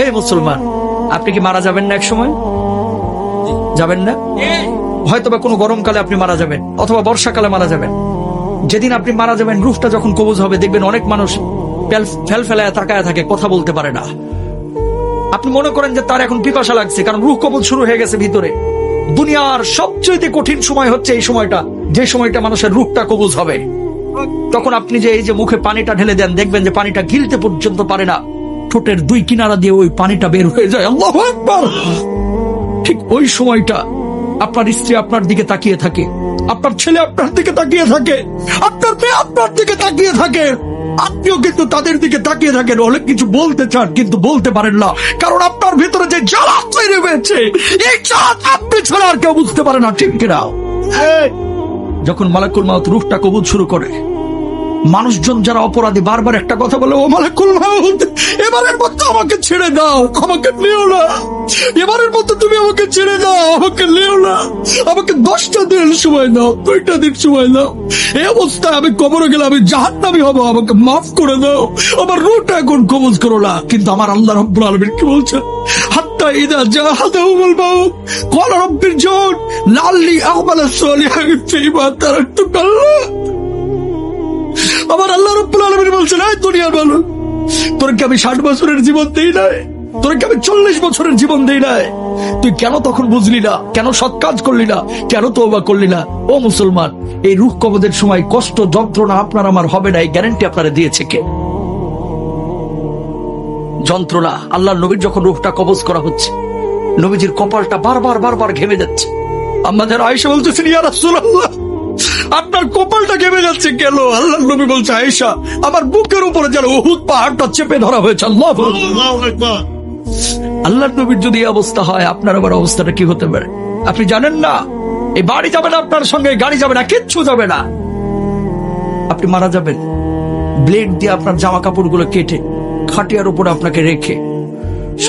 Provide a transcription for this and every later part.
এই মুসলমান, আপনি কি মারা যাবেন না এক সময়? যাবেন না? হয়তোবা কোনো গরমকালে আপনি মারা যাবেন, অথবা বর্ষাকালে মারা যাবেন। যেদিন আপনি মারা যাবেন, রূহটা যখন কবজ হবে, দেখবেন অনেক মানুষ ফেল ফেলায় তাকায় থাকে, কথা বলতে পারে না। আপনি মনে করেন যে তার এখন পিপাসা লাগছে, কারণ রূহ কবজ শুরু হয়ে গেছে ভিতরে। দুনিয়ার সবচেয়ে কঠিন সময় হচ্ছে এই সময়টা, যে সময়টা মানুষের রূহটা কবজ হবে। তখন আপনি যে এই যে মুখে পানিটা ঢেলে দেন, দেখবেন যে পানিটা গিলতে পর্যন্ত পারে না, ঠোঁটের দুই কিনারা দিয়ে ওই পানিটা বের হয়ে যায়। আল্লাহু আকবার। ঠিক ওই সময়টা আপনার স্ত্রী আপনার দিকে তাকিয়ে থাকে, আপনার ছেলে আপনার দিকে তাকিয়ে থাকে, আপনার মেয়ে আপনার দিকে তাকিয়ে থাকে, আপনিও কিন্তু তাদের দিকে তাকিয়ে থাকেন। অনেক কিছু বলতে চান কিন্তু বলতে পারেন না, কারণ আপনার ভিতরে যে জ্বালা তৈরি হয়েছে, এই জ্বালা আপনি ছাড়া আর কেউ বুঝতে পারে না, ঠিক কিনা? যখন মালাকুল মাউত রূহটা কবজ শুরু করে, মানুষজন যারা অপরাধী বারবার একটা কথা বলে, ও মালাকুল মাউত, এবারের মতো আমাকে ছেড়ে দাও, আমাকে নিও না, এবারের মতো তুমি আমাকে ছেড়ে দাও, আমাকে নিও না, আমাকে 10টা দিন সময় দাও, 2টা দিন সময় দাও, এই অবস্থায় আমি কবরে গেলে আমি জাহান্নামী হব, আমাকে মাফ করে দাও, আমার রূহটা এখন কবজ করো না। কিন্তু আমার আল্লাহ রাব্বুল আলামিন কি বলছেন? হাত্তা ইদা জাহাদাহুল মাউত ক্বালা রাব্বিরজিউন লাআল্লি আ'মালা সালিহান ফীমা তারাকতু কাল্লা। আমার আল্লাহ রাব্বুল আলামিন বলছেন, এই দুনিয়ার মানুষ, তোর কি আমি 60 বছরের জীবন দেই নাই? তোর কি আমি 40 বছরের জীবন দেই নাই? তুই কেন তখন বুঝলি না? কেন সৎ কাজ করলি না? কেন তওবা করলি না? ও মুসলমান, এই রূহ কবজের সময় কষ্ট যন্ত্রণা আপনার আমার হবে না, এই গ্যারান্টি আপনারা দিয়েছে কে? যন্ত্রণা। আল্লাহর নবীর যখন রূহটা কবজ করা হচ্ছে, নবীজির কপালটা বারবার ঘেমে যাচ্ছে। আমাদের আয়েশা বলতেছেন, ইয়া রাসূলুল্লাহ, আপনার কপালটা ঘেমে যাচ্ছে কেন? আল্লাহর নবী বলছে, আয়েশা, আমার বুকের উপরে যেন উহুদ পাহাড়টা চেপে ধরা হয়েছে। আল্লাহু আকবার। আল্লাহর নবীর যদি এই অবস্থা হয়, আপনার আবার অবস্থাটা কি হতে পারে আপনি জানেন না? এই বাড়ি যাবে না আপনার সঙ্গে, গাড়ি যাবে না, কিচ্ছু যাবে না। আপনি মারা যাবেন, ব্লেড দিয়ে আপনার জামা কাপড়গুলো কেটে খাটিয়ার উপরে আপনাকে রেখে,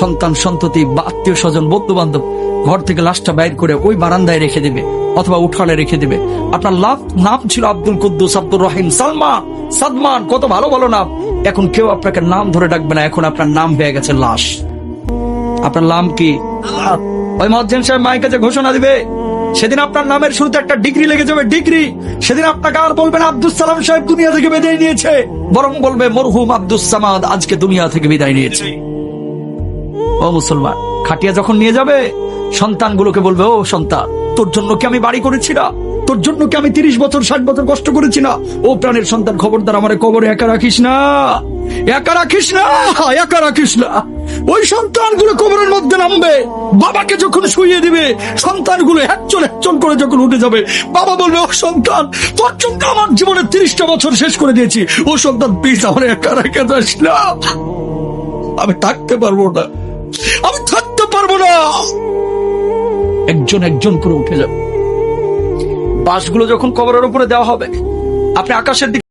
সন্তান সন্ততি বা আত্মীয় স্বজন বন্ধু বান্ধব ঘর থেকে লাশটা বাইর করে ওই বারান্দায় রেখে দেবে অথবা উঠানে রেখে দেবে। আপনার নাম ছিল আব্দুল কুদ্দুস, আব্দুর রহিম, সালমান, সাদমান, কত ভালো ভালো নাম। এখন কেউ আপনাকে নাম ধরে ডাকবে না, এখন আপনার নাম হয়ে গেছে লাশ। আপনার নাম কি? ওই মুয়াজ্জিন সাহেব মাইকে যে ঘোষণা দিবে, সেদিন আপনার নামের শুরুতে একটা ডিগ্রি লেগে যাবে, ডিগ্রি। সেদিন আপনাকে আর বলবেন আব্দুস সালাম সাহেব দুনিয়া থেকে বিদায় নিয়েছে, বরং বলবে মরহুম আব্দুস সামাদ আজকে দুনিয়া থেকে বিদায় নিয়েছে। ও মুসলমান, খাটিয়া যখন নিয়ে যাবে, সন্তানগুলোকে বলবে, ও সন্তান, তোর জন্য কি আমি বাড়ি করেছি না? তোর জন্য কি আমি 30 বছর 60 বছর কষ্ট করেছি না? ও প্রাণের সন্তান, খবরদার আমারে কবরে একা রাখিস না, একা রাখিস না, একা রাখিস না। ওই সন্তানগুলো কবরের মধ্যে নামবে, বাবাকে যখন শুইয়ে দিবে, সন্তানগুলো একজন করে যখন উঠে যাবে, বাবা বলবে, ও সন্তান, তোর জন্য আমার জীবনের 30টা বছর শেষ করে দিয়েছি, ও সন্তান প্লিজ আমার একা রেখে যাস না, আমি থাকতে পারবো না, আমি থাকতে পারবো না। একজন করে উঠে যাবে। বাসগুলো যখন কবরের উপরে দেওয়া হবে, আপনি আকাশের দিকে